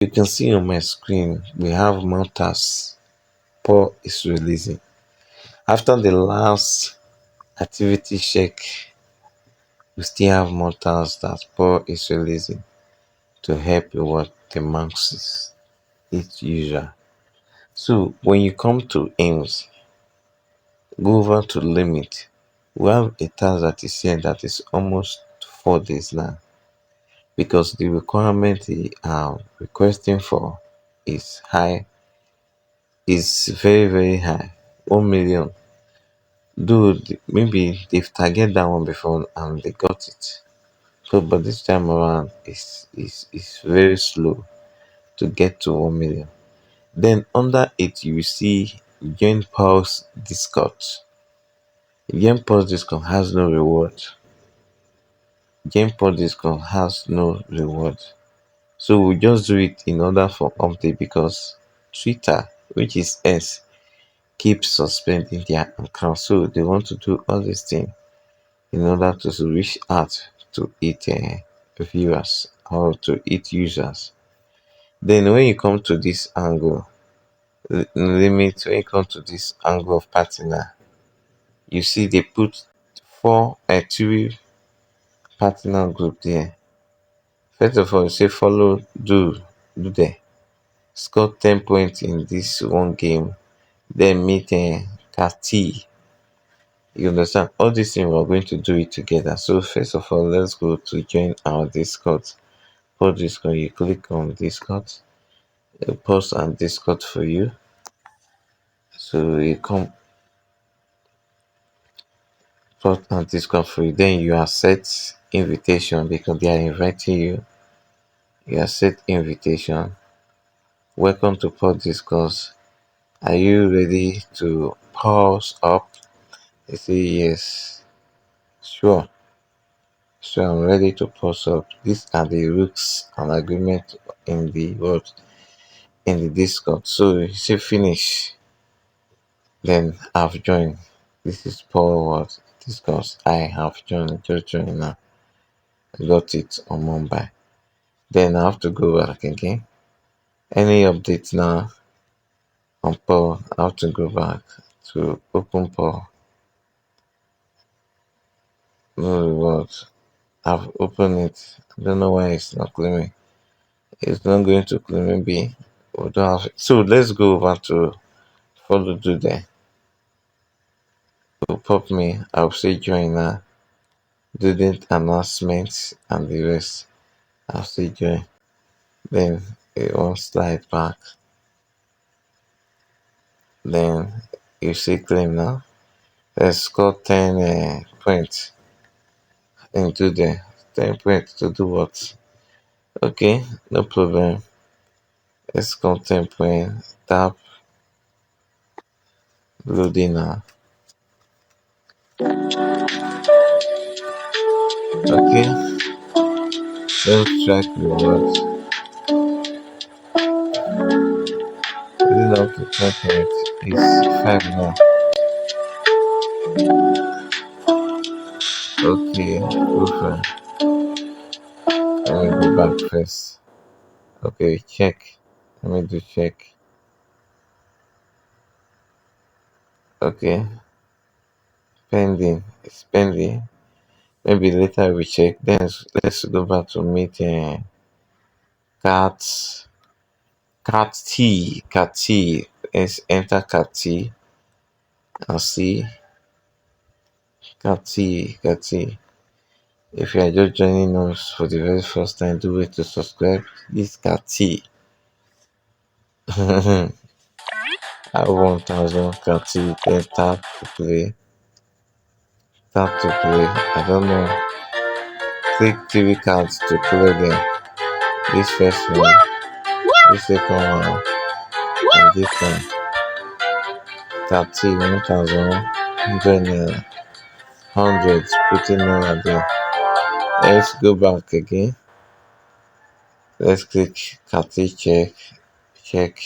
You can see on my screen we have Malta's PAWS is releasing. After the last activity check, we still have Malta's that PAWS is releasing to help you what the maxes each user. So when you come to aims, go over to limit. We have a task that is here that is almost 4 days now because the requirement they are requesting for is high, is very very high, 1 million. Though maybe they've targeted that one before and they got it. So but this time around is very slow to get to 1 million. Then under it you will see join pulse discord. Join pulse discord has no reward. Join pulse discord has no reward. So we just do it in order for update because Twitter, which is S, keeps suspending their account. So they want to do all these things in order to reach out to its viewers or to its users. Then when you come to this angle, limit, when you come to this angle of partner, you see they put three partner group there. First of all, you say follow, do there. Score 10 points in this one game, then meet Kati. You understand? All these things we're going to do it together. So first of all, let's go to join our Discord. For Discord, you click on Discord. It'll post on Discord for you. So you come post on Discord for you. Then you accept invitation because they are inviting you. You accept invitation. Welcome to Pod Discourse. Are you ready to pause up? You say yes. Sure. So I'm ready to pause up. These are the rules and agreement in the word in the Discord. So you say finish. Then I've joined. This is Paul what Discourse. I have joined. Just joined now. I got it on Mumbai. Then I have to go back again. Any updates now on Paul? I have to go back to open Paul. No reward. I've opened it. I don't know why it's not claiming. It's not going to claim. Maybe we don't have it. So let's go over to follow do there. So pop me. I'll say join now. Didn't announcements and the rest. I'll say join. Then it won't slide back. Then you see claim now. Let's score 10 points into the 10 points to do what? Okay, no problem. Let's score 10 points. Tap loading now. Okay, self-track rewards. Leading up to 10 points is 5 now. Okay, go for let me go back first. Okay, check. Let me do check. Okay, pending. It's pending. Maybe later we check. Then let's go back to meet cat cat T. Let's enter cat T and see cat T. If you are just joining us for the very first time, do wait to subscribe. This cat T. I 1000 cat T. Then tap to play. Tap to play. I don't know. Click TV cards to play them. This first one, this second one, and this one. 30, 1000, 100 naira, hundreds, putting naira there. Let's go back again. Let's click Kati check, check.